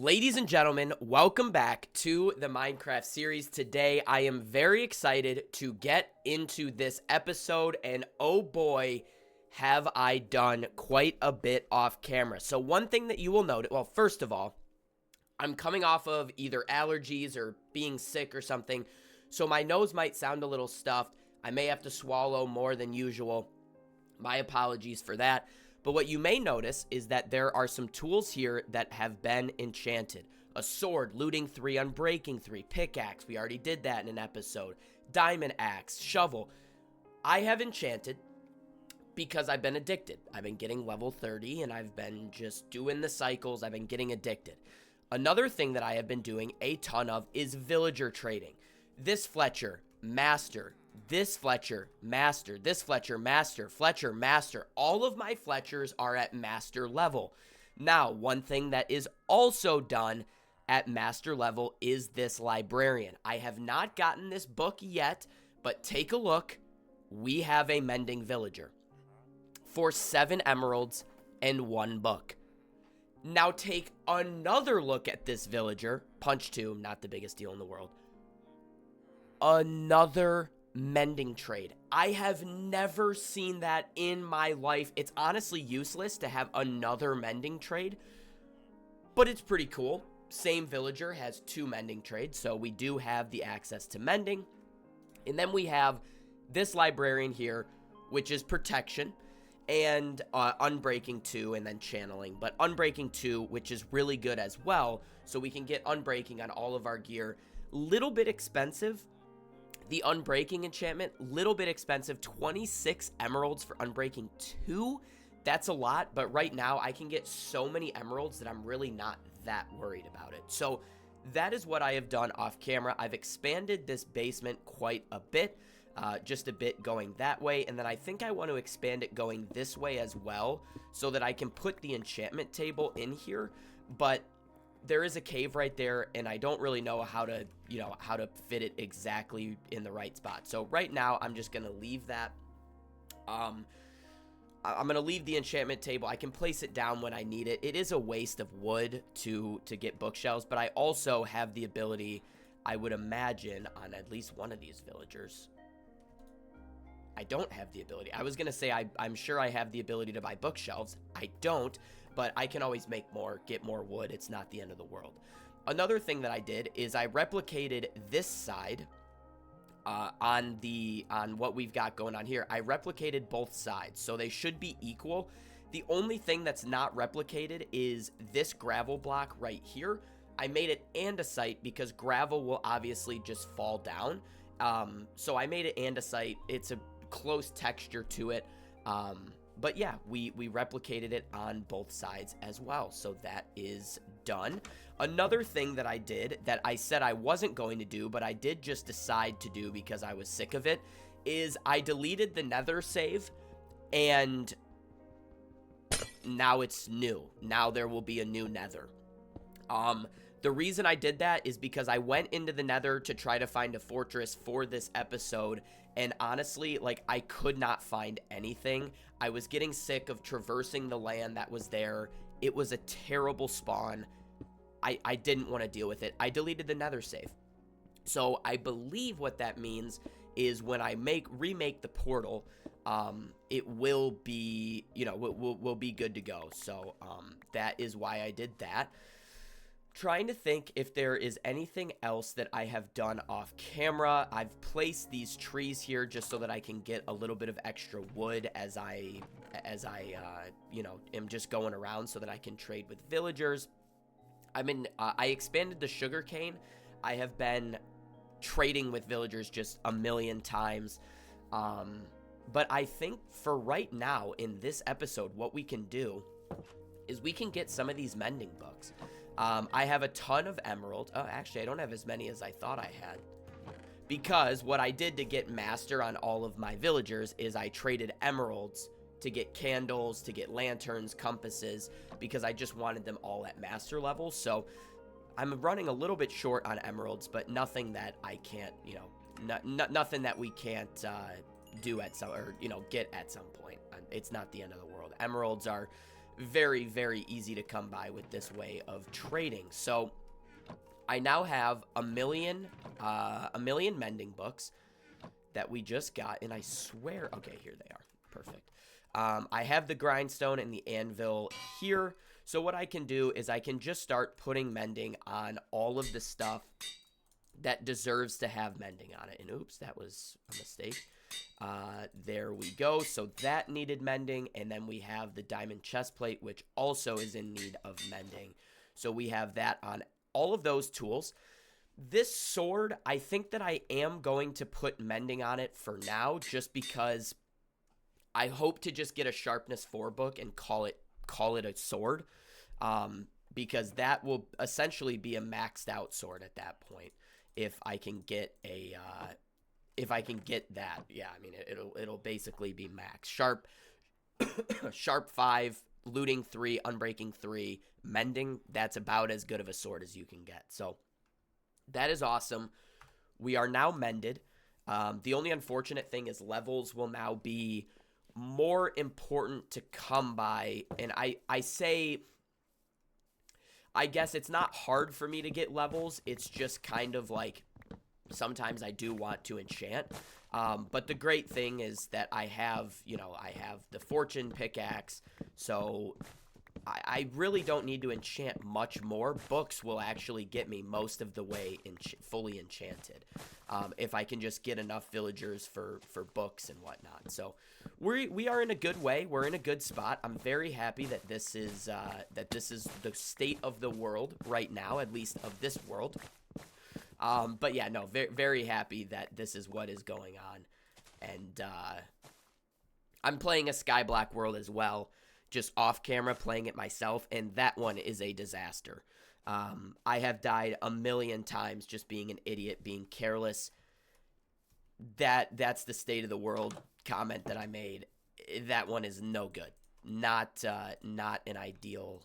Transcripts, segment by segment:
Ladies and gentlemen, welcome back to the Minecraft series. Today, I am very excited to get into this episode, and oh boy, have I done quite a bit off camera. So one thing that you will note, well, first of all, I'm coming off of either allergies or being sick or something, so my nose might sound a little stuffed. I may have to swallow more than usual. My apologies for that. But what you may notice is that there are some tools here that have been enchanted. A sword, looting 3, unbreaking 3, pickaxe, we already did that in an episode, diamond axe, shovel. I have enchanted because I've been addicted. I've been getting level 30 and I've been just doing the cycles. I've been getting addicted. Another thing that I have been doing a ton of is villager trading. This Fletcher, master. This Fletcher, master. This Fletcher, master. Fletcher, master. All of my Fletchers are at master level. Now, one thing that is also done at master level is this librarian. I have not gotten this book yet, but take a look. We have a mending villager for 7 emeralds and 1 book. Now take another look at this villager. Punch 2, not the biggest deal in the world. Another mending trade. I have never seen that in my life. It's honestly useless to have another mending trade, but it's pretty cool. Same villager has 2 mending trades, so we do have the access to mending. And then we have this librarian here, which is protection, and unbreaking 2, and then channeling. But unbreaking 2, which is really good as well, so we can get unbreaking on all of our gear. Little bit expensive. The unbreaking enchantment, little bit expensive, 26 emeralds for unbreaking 2. That's a lot, but right now I can get so many emeralds that I'm really not that worried about it. So that is what I have done off camera. I've expanded this basement quite a bit, just a bit going that way, and then I think I want to expand it going this way as well so that I can put the enchantment table in here, but there is a cave right there, and I don't really know how to, how to fit it exactly in the right spot. So right now, I'm just going to leave that. I'm going to leave the enchantment table. I can place it down when I need it. It is a waste of wood to get bookshelves, but I also have the ability, I would imagine, on at least one of these villagers. I don't have the ability. I was going to say I'm sure I have the ability to buy bookshelves. I don't. But I can always make more, get more wood. It's not the end of the world. Another thing that I did is I replicated this side on what we've got going on here. I replicated both sides, so they should be equal. The only thing that's not replicated is this gravel block right here. I made it andesite because gravel will obviously just fall down. So I made it andesite. It's a close texture to it. But yeah, we replicated it on both sides as well, so that is done. Another thing that I did that I said I wasn't going to do, but I did just decide to do because I was sick of it, is I deleted the Nether save, and now it's new. Now there will be a new Nether. The reason I did that is because I went into the Nether to try to find a fortress for this episode, and honestly, like, I could not find anything. I was getting sick of traversing the land that was there. It was a terrible spawn. I didn't want to deal with it. I deleted the Nether save. So I believe what that means is when I remake the portal, it will be, will be good to go. So that is why I did that. Trying to think if there is anything else that I have done off camera. I've placed these trees here just so that I can get a little bit of extra wood as I am just going around so that I can trade with villagers. I expanded the sugarcane. I have been trading with villagers just a million times. But I think for right now in this episode, what we can do is we can get some of these mending books. I have a ton of emerald. Oh, actually, I don't have as many as I thought I had. Because what I did to get master on all of my villagers is I traded emeralds to get candles, to get lanterns, compasses, because I just wanted them all at master level. So I'm running a little bit short on emeralds, but nothing that I can't, nothing that we can't do at some, or, get at some point. It's not the end of the world. Emeralds are very, very easy to come by with this way of trading. So I now have a million mending books that we just got, and I swear, okay, here they are. Perfect. I have the grindstone and the anvil here. So what I can do is I can just start putting mending on all of the stuff that deserves to have mending on it. And oops, that was a mistake. There we go. So that needed mending. And then we have the diamond chest plate, which also is in need of mending. So we have that on all of those tools. This sword, I think that I am going to put mending on it for now, just because I hope to just get a sharpness 4 book and call it a sword, because that will essentially be a maxed out sword at that point. If I can get that, yeah, I mean it'll basically be max sharp, sharp 5, looting 3, unbreaking 3, mending. That's about as good of a sword as you can get. So that is awesome. We are now mended. The only unfortunate thing is levels will now be more important to come by. And I say, I guess it's not hard for me to get levels. It's just kind of like sometimes I do want to enchant. But the great thing is that I have the fortune pickaxe. So I really don't need to enchant much more. Books will actually get me most of the way fully enchanted, if I can just get enough villagers for books and whatnot. So we are in a good way. We're in a good spot. I'm very happy that this is the state of the world right now, at least of this world. But yeah, no, very, very happy that this is what is going on. And I'm playing a Skyblock world as well, just off camera, playing it myself, and that one is a disaster. I have died a million times just being an idiot, being careless. That's the state of the world comment that I made. That one is no good. Not an ideal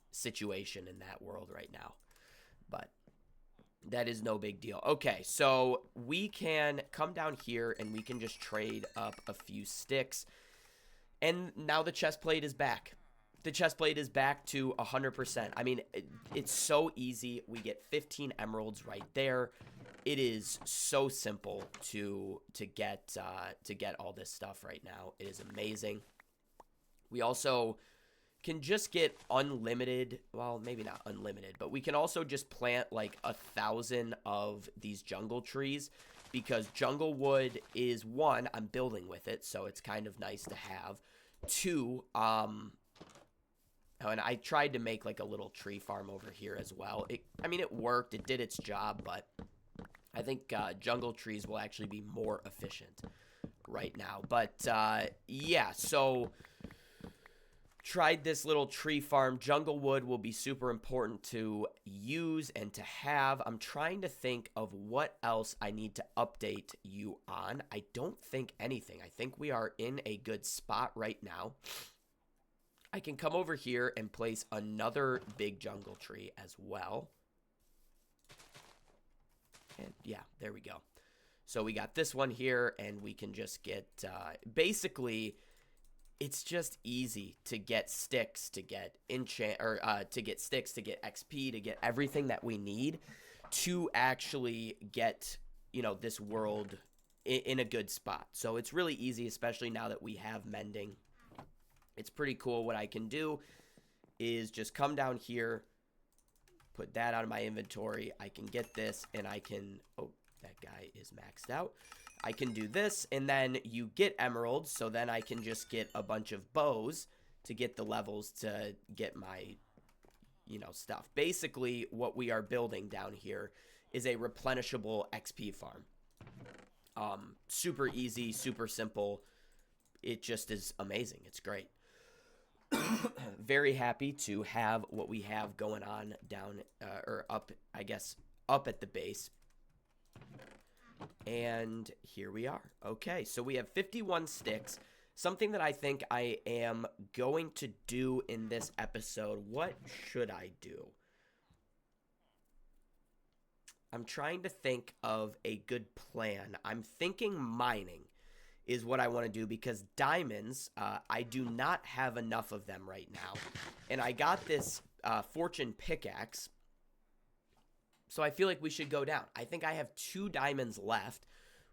situation in that world right now. But that is no big deal. Okay, so we can come down here and we can just trade up a few sticks. And now the chest plate is back. The chest plate is back to 100%. I mean, it's so easy. We get 15 emeralds right there. It is so simple to get all this stuff right now. It is amazing. We also can just get unlimited, well, maybe not unlimited, but we can also just plant like 1,000 of these jungle trees, because jungle wood is, one, I'm building with it, so it's kind of nice to have. 2, and I tried to make like a little tree farm over here as well. I mean, it worked, it did its job, but I think jungle trees will actually be more efficient right now. But yeah, so tried this little tree farm. Jungle wood will be super important to use and to have. I'm trying to think of what else I need to update you on. I don't think anything. I think we are in a good spot right now. I can come over here and place another big jungle tree as well. And yeah, there we go. So we got this one here, and we can just get, basically, it's just easy to get sticks, to get to get sticks, to get XP, to get everything that we need to actually get, this world in a good spot. So it's really easy, especially now that we have mending. It's pretty cool. What I can do is just come down here, put that out of my inventory. I can get this, and I can, oh, that guy is maxed out. I can do this, and then you get emeralds, so then I can just get a bunch of bows to get the levels to get my, stuff. Basically, what we are building down here is a replenishable XP farm. Super easy, super simple. It just is amazing. It's great. Very happy to have what we have going on down, or up, I guess, up at the base. And here we are. Okay, so we have 51 sticks. Something that I think I am going to do in this episode. What should I do? I'm trying to think of a good plan. I'm thinking mining is what I want to do, because diamonds, I do not have enough of them right now. And I got this fortune pickaxe, so I feel like we should go down. I think I have 2 diamonds left,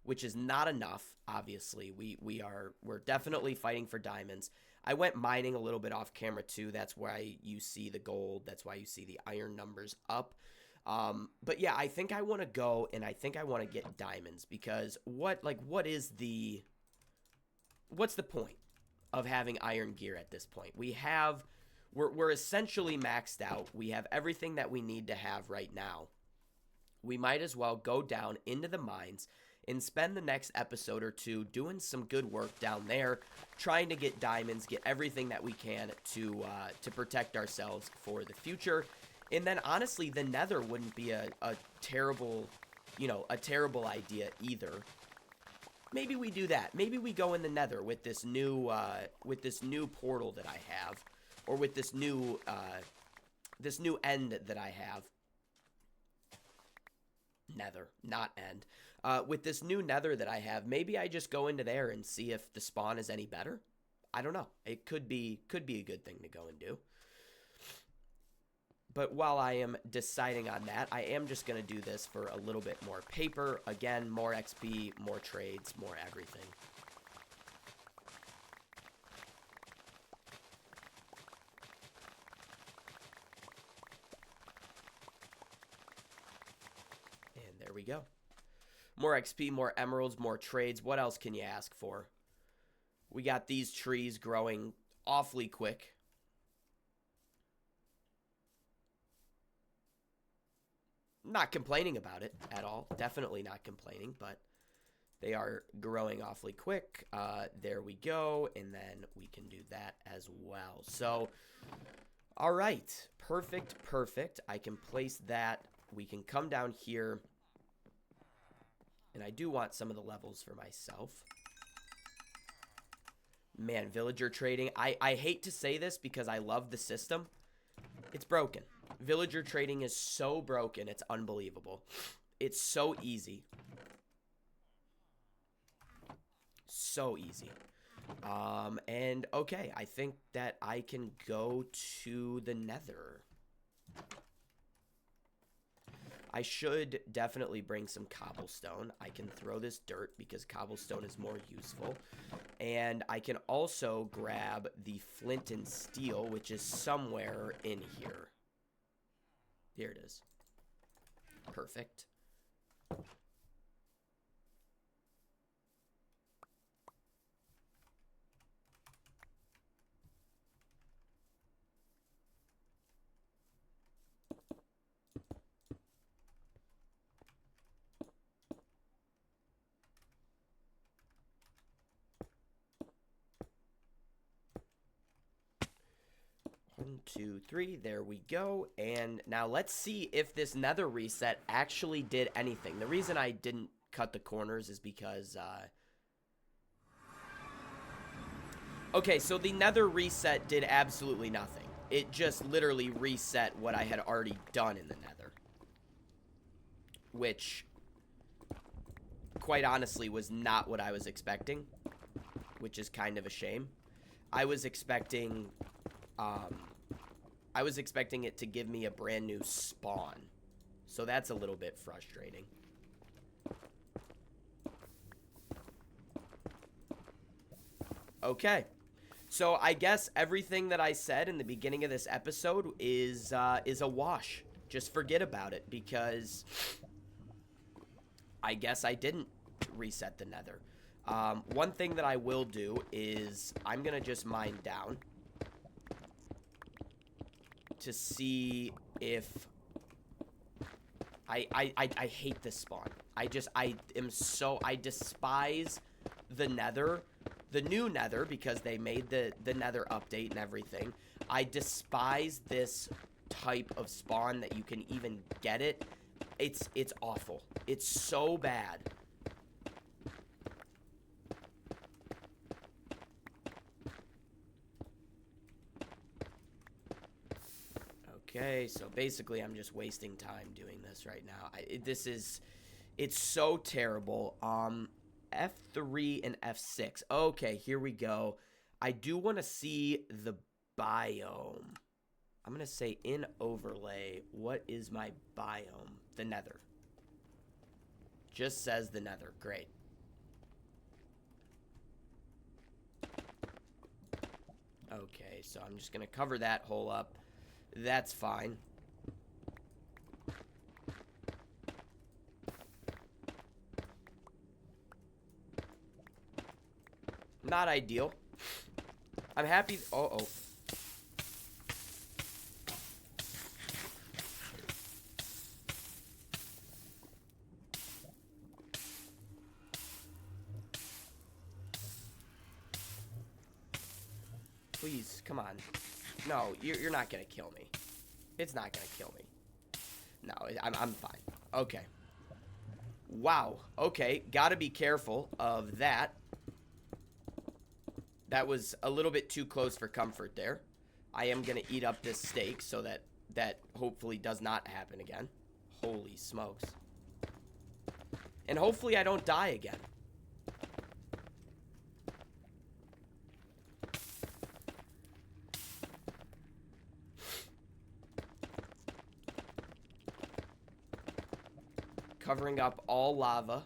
which is not enough, obviously. We're definitely fighting for diamonds. I went mining a little bit off camera too. That's why you see the gold. That's why you see the iron numbers up. But yeah, I think I want to go, and I think I want to get diamonds, because what's the point of having iron gear at this point? We're essentially maxed out. We have everything that we need to have right now. We might as well go down into the mines and spend the next episode or 2 doing some good work down there, trying to get diamonds, get everything that we can to protect ourselves for the future. And then honestly, the Nether wouldn't be a terrible, a terrible idea either. Maybe we do that. Maybe we go in the Nether with this new portal that I have, or with this new end that I have. Nether, not end. With this new Nether that I have, maybe I just go into there and see if the spawn is any better. I don't know. It could be a good thing to go and do. But while I am deciding on that, I am just going to do this for a little bit more paper. Again, more XP, more trades, more everything. And there we go. More XP, more emeralds, more trades. What else can you ask for? We got these trees growing awfully quick. Not complaining about it at all. Definitely not complaining, but they are growing awfully quick. There we go. And then we can do that as well. So, all right. Perfect, perfect. I can place that. We can come down here. And I do want some of the levels for myself. Man, villager trading. I hate to say this because I love the system. It's broken. Villager trading is so broken. It's unbelievable. It's so easy. So easy. And okay, I think that I can go to the Nether. I should definitely bring some cobblestone. I can throw this dirt because cobblestone is more useful. And I can also grab the flint and steel, which is somewhere in here. Here it is. Perfect. 1, 2, 3. There we go. And now let's see if this Nether reset actually did anything. The reason I didn't cut the corners is because okay, so the Nether reset did absolutely nothing. It just literally reset what I had already done in the Nether, which quite honestly was not what I was expecting, which is kind of a shame. I was expecting it to give me a brand new spawn. So that's a little bit frustrating. Okay. So I guess everything that I said in the beginning of this episode is a wash. Just forget about it, because I guess I didn't reset the Nether. One thing that I will do is I'm going to just mine down to see if I hate this spawn. I despise the Nether, the new Nether, because they made the Nether update and everything. I despise this type of spawn that you can even get it. It's awful. It's so bad. Okay, so basically I'm just wasting time doing this right now. It's so terrible. F3 and F6. Okay, here we go. I do want to see the biome. I'm going to say in overlay, what is my biome? The Nether. Just says the Nether. Great. Okay, so I'm just going to cover that hole up. That's fine. Not ideal. I'm happy. Uh-oh. Please, come on. No, you're not gonna kill me. It's not gonna kill me. No, I'm fine. Okay. Wow. Okay, gotta be careful of that. That was a little bit too close for comfort there. I am gonna eat up this steak so that hopefully does not happen again. Holy smokes. And hopefully I don't die again. Covering up all lava.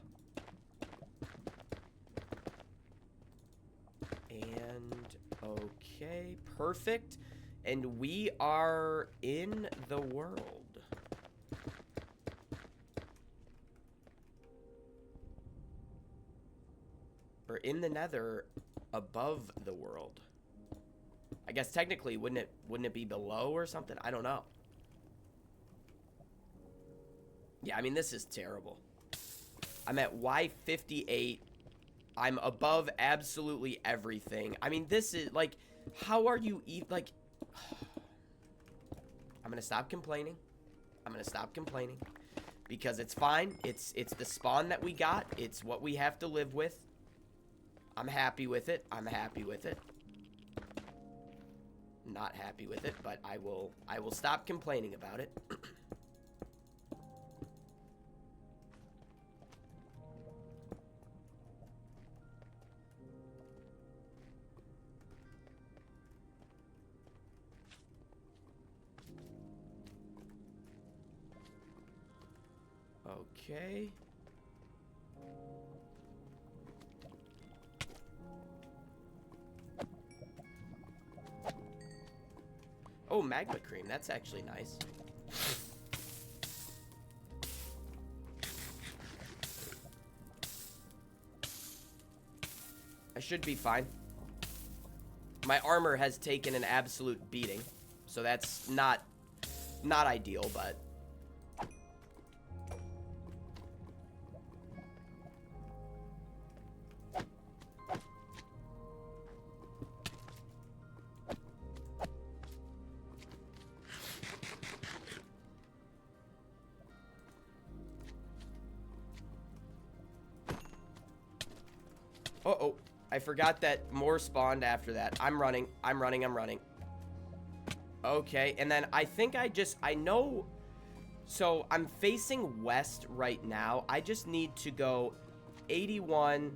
And okay, perfect. And we are in the world. Or in the Nether, above the world. I guess technically wouldn't it be below or something? I don't know. Yeah, I mean, this is terrible. I'm at Y58. I'm above absolutely everything. I mean, this is, like, how are you like... I'm gonna stop complaining. I'm gonna stop complaining. Because it's fine. It's the spawn that we got. It's what we have to live with. I'm happy with it. I'm happy with it. Not happy with it, but I will stop complaining about it. Okay. Oh, magma cream. That's actually nice. I should be fine. My armor has taken an absolute beating, so that's not ideal, but... Uh-oh. I forgot that more spawned after that. I'm running. Okay, and then I think I know... So, I'm facing west right now. I just need to go 81...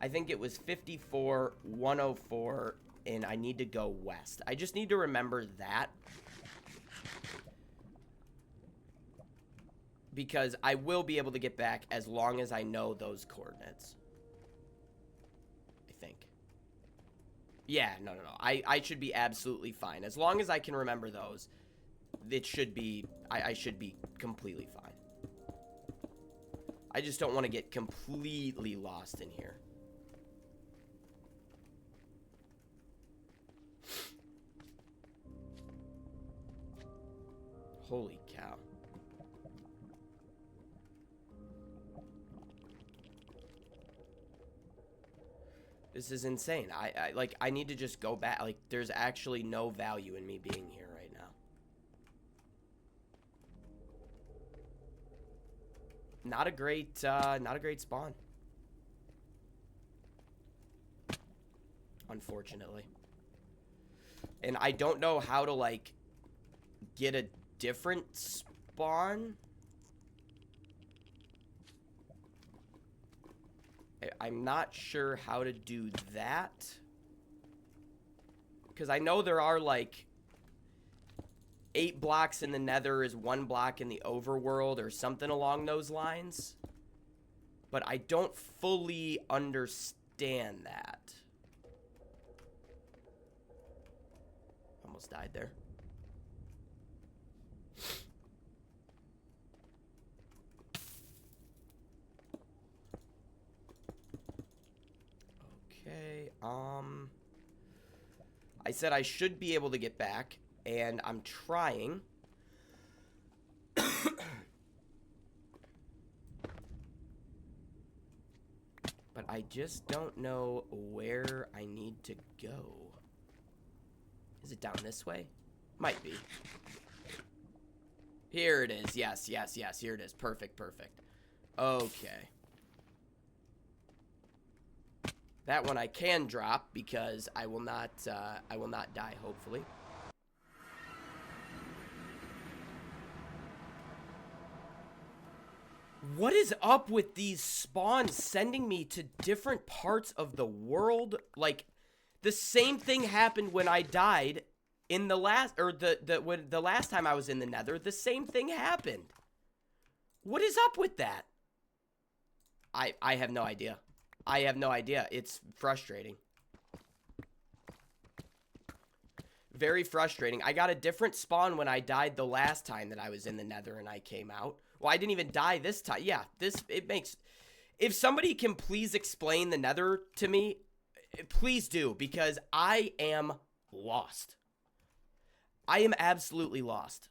I think it was 54, 104, and I need to go west. I just need to remember that. Because I will be able to get back as long as I know those coordinates. Yeah, no. I should be absolutely fine. As long as I can remember those, it should be... I should be completely fine. I just don't want to get completely lost in here. Holy cow. This is insane. I need to just go back. Like, there's actually no value in me being here right now. Not a great spawn. Unfortunately. And I don't know how to, like, get a different spawn. I'm not sure how to do that. Because I know there are, like, 8 blocks in the Nether is 1 block in the overworld or something along those lines. But I don't fully understand that. Almost died there. Okay, I said I should be able to get back, and I'm trying. But I just don't know where I need to go. Is it down this way? Might be. Here it is. Yes, yes, yes. Here it is. Perfect, perfect. Okay. That one I can drop because I will not die, hopefully. What is up with these spawns sending me to different parts of the world? Like, the same thing happened when I died in the last, or the last time I was in the Nether. The same thing happened. What is up with that? I have no idea. I have no idea. It's frustrating. Very frustrating. I got a different spawn when I died the last time that I was in the Nether and I came out. Well, I didn't even die this time. Yeah, it makes... If somebody can please explain the Nether to me, please do, because I am lost. I am absolutely lost.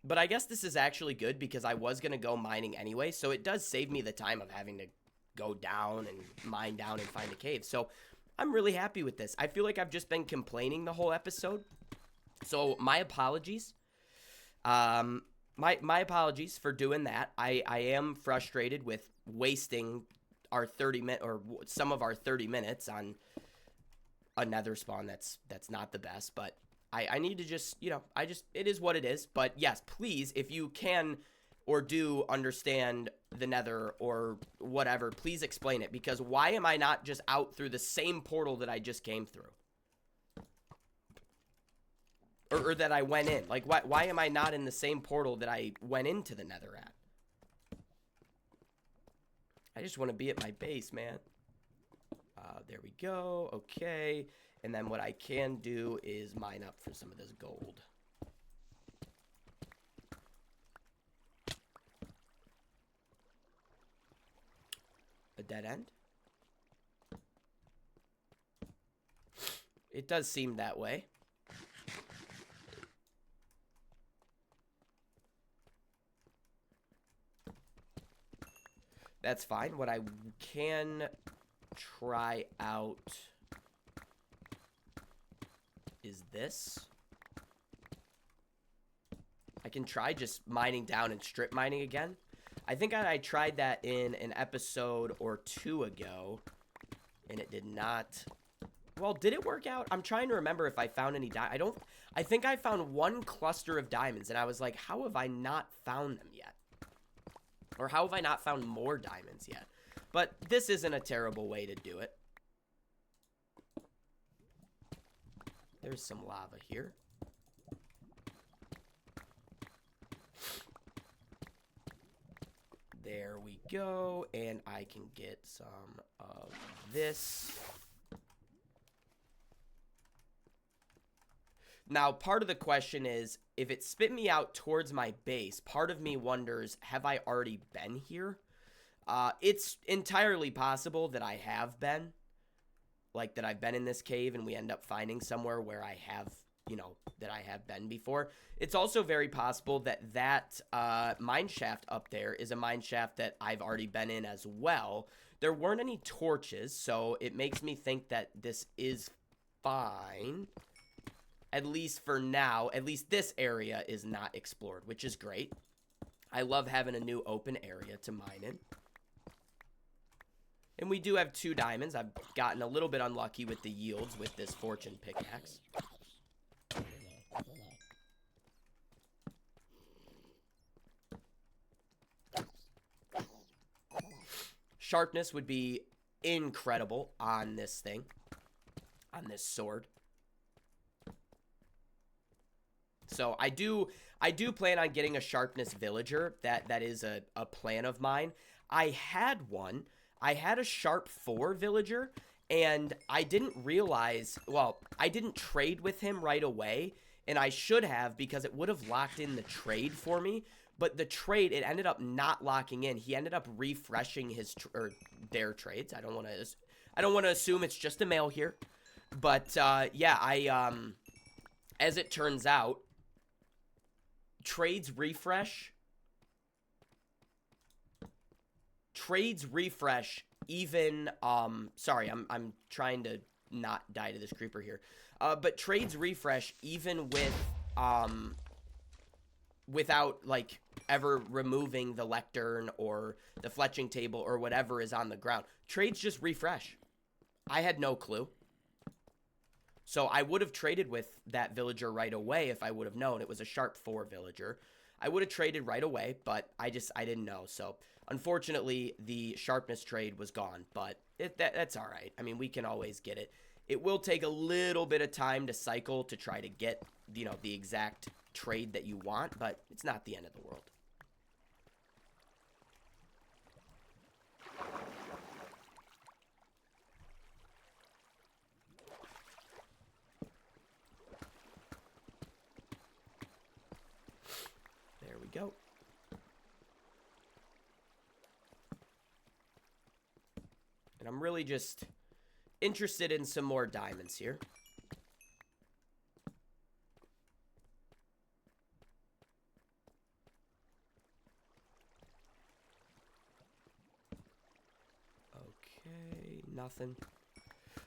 But I guess this is actually good because I was going to go mining anyway, so it does save me the time of having to go down and mine down and find a cave. So I'm really happy with this. I feel like I've just been complaining the whole episode. So my apologies. My apologies for doing that. I am frustrated with wasting our 30-minute or some of our 30 minutes on a Nether spawn that's not the best, but I need to just, you know, it is what it is. But yes, please, if you can or do understand the Nether or whatever, please explain it, because why am I not just out through the same portal that I just came through? Or that I went in. Like, why am I not in the same portal that I went into the Nether at? I just want to be at my base, man. There we go. Okay. And then what I can do is mine up for some of this gold. A dead end? It does seem that way. That's fine. What I can try out is this. I can try just mining down and strip mining again. I think I tried that in an episode or 2 ago, and it did not... Well, did it work out? I'm trying to remember if I found any I think I found 1 cluster of diamonds, and I was like, how have I not found them yet? Or how have I not found more diamonds yet? But this isn't a terrible way to do it. There's some lava here. There we go. And I can get some of this. Now, part of the question is, if it spit me out towards my base, part of me wonders, have I already been here? It's entirely possible that I have been. Like, that I've been in this cave and we end up finding somewhere where I have, you know, that I have been before. It's also very possible that that mine shaft up there is a mine shaft that I've already been in as well. There weren't any torches, so it makes me think that this is fine. At least for now. At least this area is not explored, which is great. I love having a new open area to mine in. And we do have 2 diamonds. I've gotten a little bit unlucky with the yields with this fortune pickaxe. Sharpness would be incredible on this thing, on this sword. So I do plan on getting a sharpness villager. That is a plan of mine. I had one. I had a sharp 4 villager, and I didn't realize, well, I didn't trade with him right away, and I should have, because it would have locked in the trade for me. But the trade, it ended up not locking in. He ended up refreshing his or their trades. I don't want to assume it's just a male here, but yeah, as it turns out, trades refresh even, sorry, I'm trying to not die to this creeper here. But trades refresh even with, without, like, ever removing the lectern or the fletching table or whatever is on the ground. Trades just refresh. I had no clue. So I would have traded with that villager right away if I would have known. It was a sharp 4 villager. I would have traded right away, but I didn't know. So unfortunately, the sharpness trade was gone, but that's all right. I mean, we can always get it. It will take a little bit of time to cycle to try to get, you know, the exact trade that you want, but it's not the end of the world. There we go. And I'm really just interested in some more diamonds here. Okay, nothing.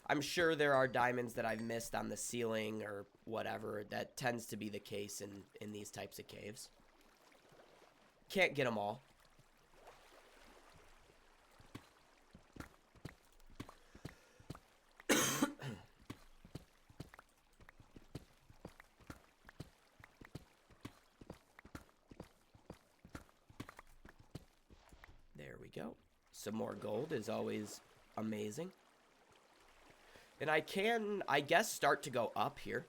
I'm sure there are diamonds that I've missed on the ceiling or whatever. That tends to be the case in these types of caves. Can't get them all. There we go. Some more gold is always amazing. And I can, I guess, start to go up here.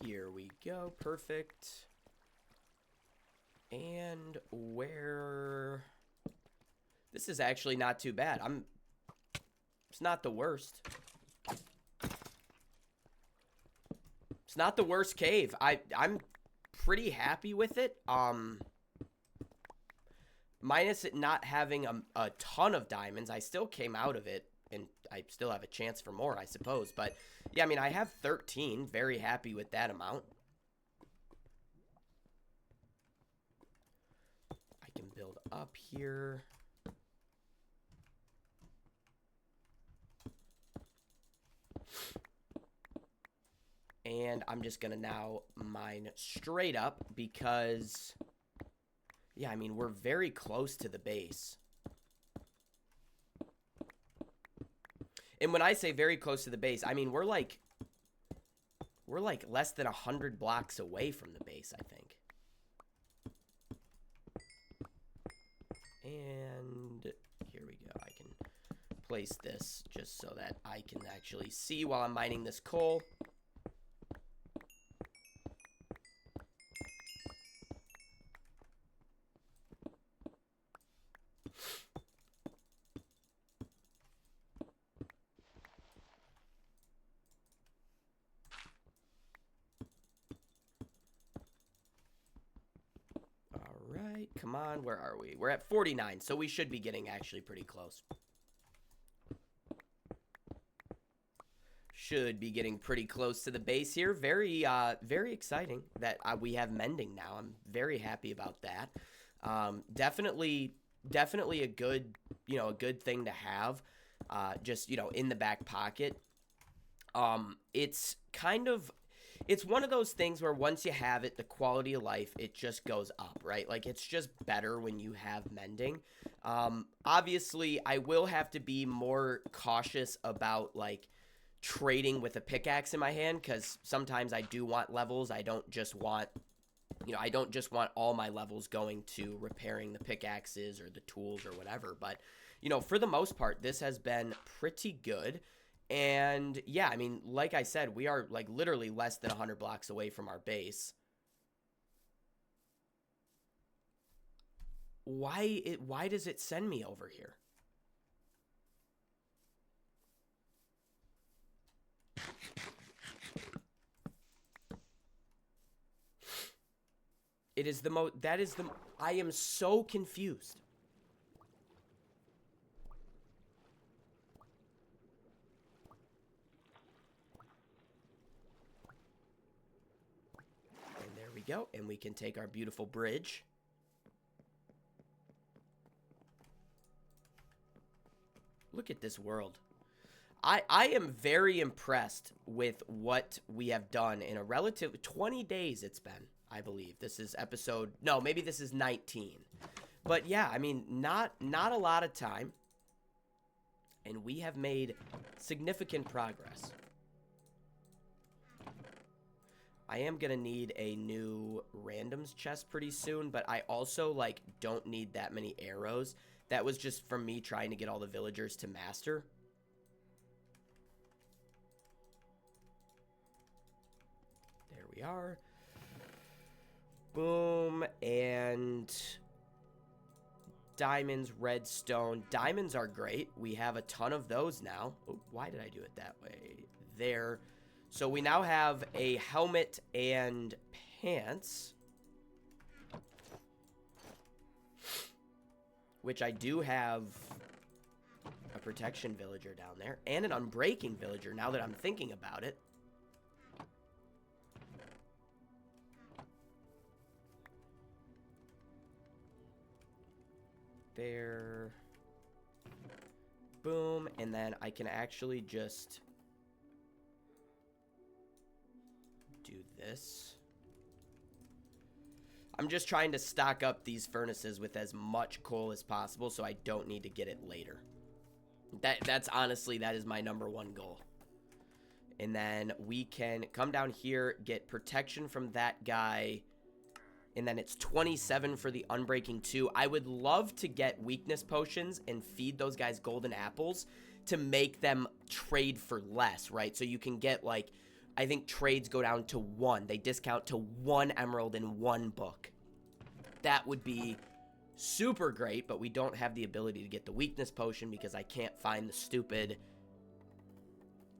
Here we go. Perfect. And where... This is actually not too bad. It's not the worst. It's not the worst cave. I'm pretty happy with it. Minus it not having a ton of diamonds, I still came out of it, and I still have a chance for more, I suppose. But, yeah, I mean, I have 13. Very happy with that amount. I can build up here. And I'm just going to now mine straight up because, yeah, I mean, we're very close to the base. And when I say very close to the base, I mean, we're like less than 100 blocks away from the base, I think. And here we go. I can place this just so that I can actually see while I'm mining this coal. Come on, where are we? We're at 49, so we should be getting actually pretty close. Should be getting pretty close to the base here. Very, very exciting that we have mending now. I'm very happy about that. Definitely a good, a good thing to have, just, in the back pocket. It's kind of, it's one of those things where once you have it, the quality of life, it just goes up, right? Like, it's just better when you have mending. Obviously, I will have to be more cautious about, like, trading with a pickaxe in my hand, because sometimes I do want levels. I don't just want, you know, I don't just want all my levels going to repairing the pickaxes or the tools or whatever. But, you know, for the most part, this has been pretty good. And yeah, I mean, like I said, we are like literally less than 100 blocks away from our base. Why does it send me over here? It is the I am so confused. And there we go. And we can take our beautiful bridge. Look at this world. I am very impressed with what we have done in a relative 20 days it's been, I believe. This is episode, no, maybe this is 19. But yeah, I mean, not a lot of time. And we have made significant progress. I am going to need a new randoms chest pretty soon, but I also, like, don't need that many arrows. That was just from me trying to get all the villagers to master. There we are. Boom. And diamonds, redstone. Diamonds are great. We have a ton of those now. Oh, why did I do it that way? There. So we now have a helmet and pants. Which I do have a protection villager down there. And an unbreaking villager, now that I'm thinking about it. There. Boom. And then I can actually just do this. I'm just trying to stock up these furnaces with as much coal as possible so I don't need to get it later. That's honestly, that is my #1 goal. And then we can come down here, get protection from that guy. And then it's 27 for the Unbreaking 2. I would love to get weakness potions and feed those guys golden apples to make them trade for less, right? So you can get, like, I think trades go down to 1. They discount to 1 emerald and 1 book. That would be super great, but we don't have the ability to get the weakness potion because I can't find the stupid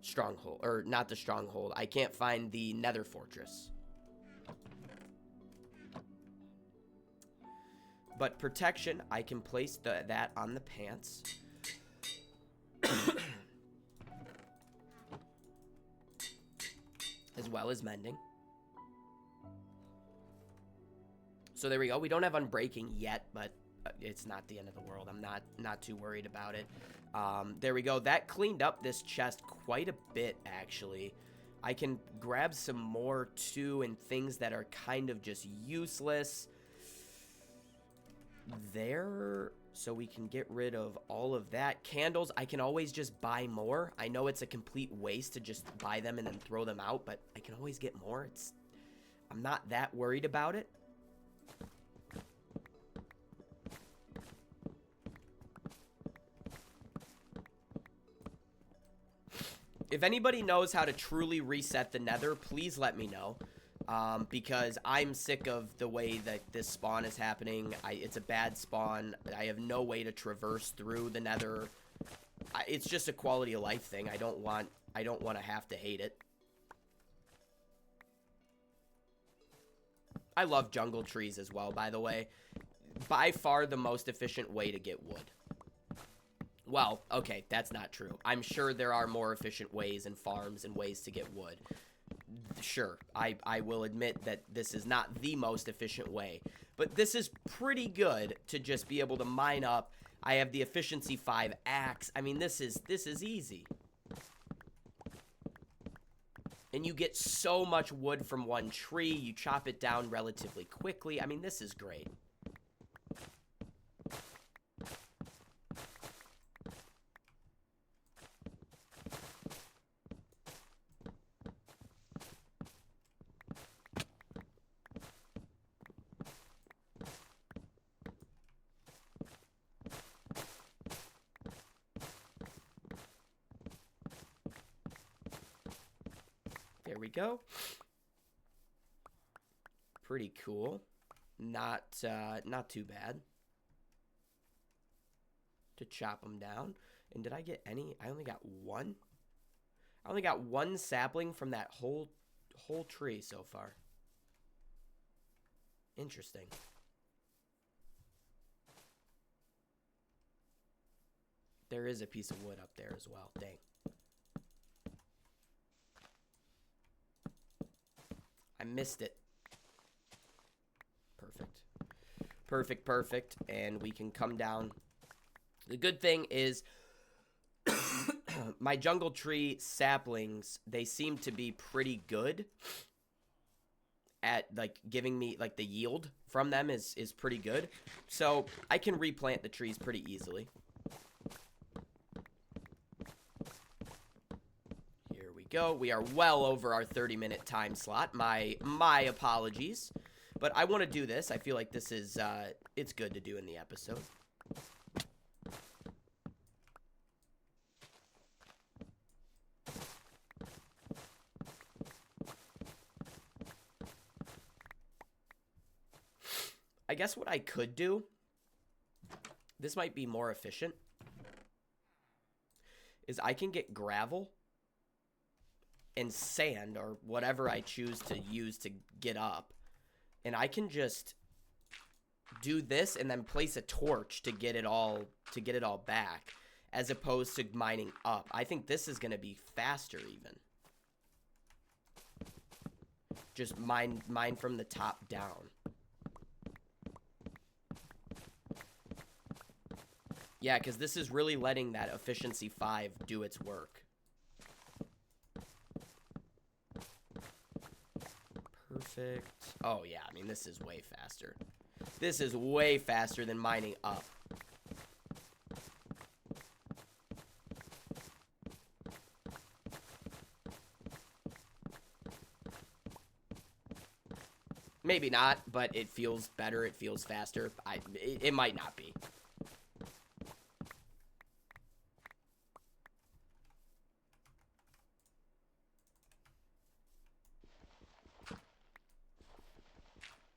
stronghold. Or not the stronghold. I can't find the Nether fortress. But protection, I can place that on the pants. As well as mending. So there we go. We don't have unbreaking yet, but it's not the end of the world. I'm not too worried about it. There we go. That cleaned up this chest quite a bit, actually. I can grab some more, too, and things that are kind of just useless. There, so we can get rid of all of that. Candles, I can always just buy more. I know it's a complete waste to just buy them and then throw them out, but I can always get more. I'm not that worried about it. If anybody knows how to truly reset the Nether, please let me know. Because I'm sick of the way that this spawn is happening. It's a bad spawn. I have no way to traverse through the Nether. It's just a quality of life thing. I don't want to have to hate it. I love jungle trees as well, by the way. By far the most efficient way to get wood. Well, okay, that's not true. I'm sure there are more efficient ways and farms and ways to get wood. Sure, I will admit that this is not the most efficient way, but this is pretty good to just be able to mine up. I have the efficiency 5 axe. I mean, this is easy. And you get so much wood from one tree. You chop it down relatively quickly. I mean, this is great. There we go. Pretty cool. Not too bad to chop them down. And did I get any? I only got one. I only got one sapling from that whole tree so far. Interesting. There is a piece of wood up there as well. Dang. I missed it. Perfect. Perfect, perfect. And we can come down. The good thing is my jungle tree saplings, they seem to be pretty good at like giving me like the yield from them is pretty good. So I can replant the trees pretty easily. Here we go. We are well over our 30-minute time slot. My apologies. But I want to do this. I feel like this is it's good to do in the episode. I guess what I could do, this might be more efficient, is I can get gravel and sand or whatever I choose to use to get up. And I can just do this and then place a torch to get it all back, as opposed to mining up. I think this is going to be faster even. Just mine from the top down. Yeah, because this is really letting that efficiency 5 do its work. Perfect. Oh, yeah, I mean, this is way faster. This is way faster than mining up. Maybe not, but it feels better. It feels faster. It might not be.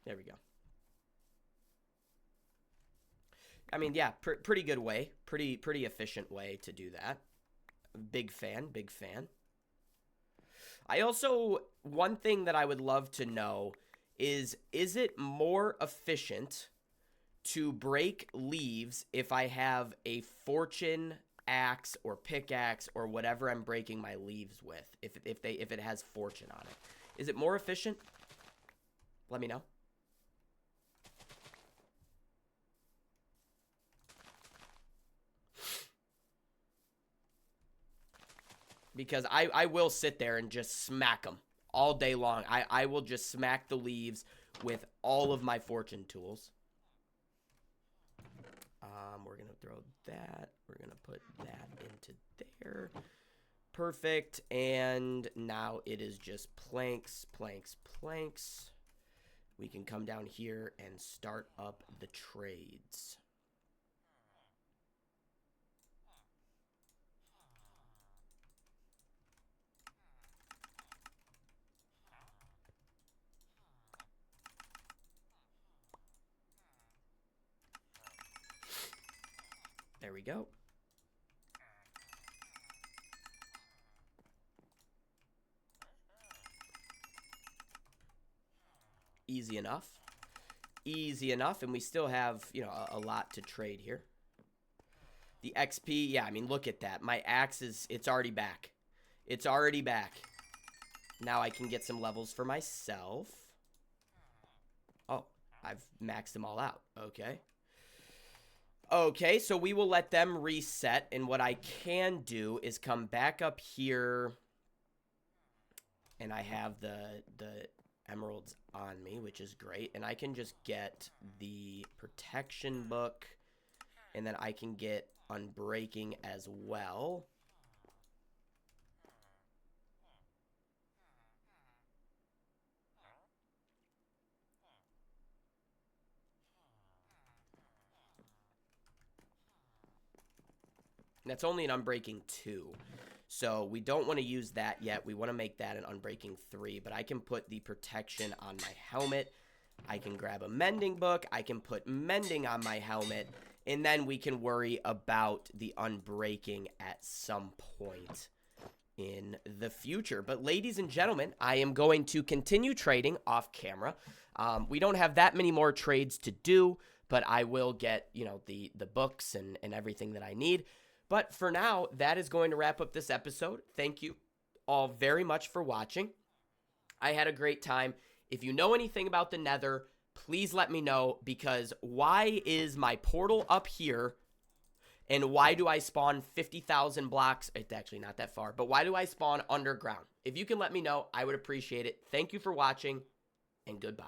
There we go. I mean, yeah, pretty good way. Pretty efficient way to do that. Big fan, big fan. I also, one thing that I would love to know is it more efficient to break leaves if I have a fortune axe or pickaxe or whatever I'm breaking my leaves with, if it has fortune on it? Is it more efficient? Let me know. Because I will sit there and just smack them all day long. I will just smack the leaves with all of my fortune tools. We're going to throw that. We're going to put that into there. Perfect. And now it is just planks, planks, planks. We can come down here and start up the trades. There we go. Easy enough. Easy enough, and we still have, you know, a lot to trade here. The XP, yeah, I mean, look at that. My axe it's already back. It's already back. Now I can get some levels for myself. Oh, I've maxed them all out. Okay. Okay, so we will let them reset, and what I can do is come back up here and I have the emeralds on me, which is great. And I can just get the protection book, and then I can get unbreaking as well. And that's only an unbreaking 2. So we don't want to use that yet. We want to make that an unbreaking 3. But I can put the protection on my helmet. I can grab a mending book. I can put mending on my helmet. And then we can worry about the unbreaking at some point in the future. But ladies and gentlemen, I am going to continue trading off camera. We don't have that many more trades to do, but I will get, you know, the books and everything that I need. But for now, that is going to wrap up this episode. Thank you all very much for watching. I had a great time. If you know anything about the Nether, please let me know, because why is my portal up here and why do I spawn 50,000 blocks? It's actually not that far, but why do I spawn underground? If you can let me know, I would appreciate it. Thank you for watching, and goodbye.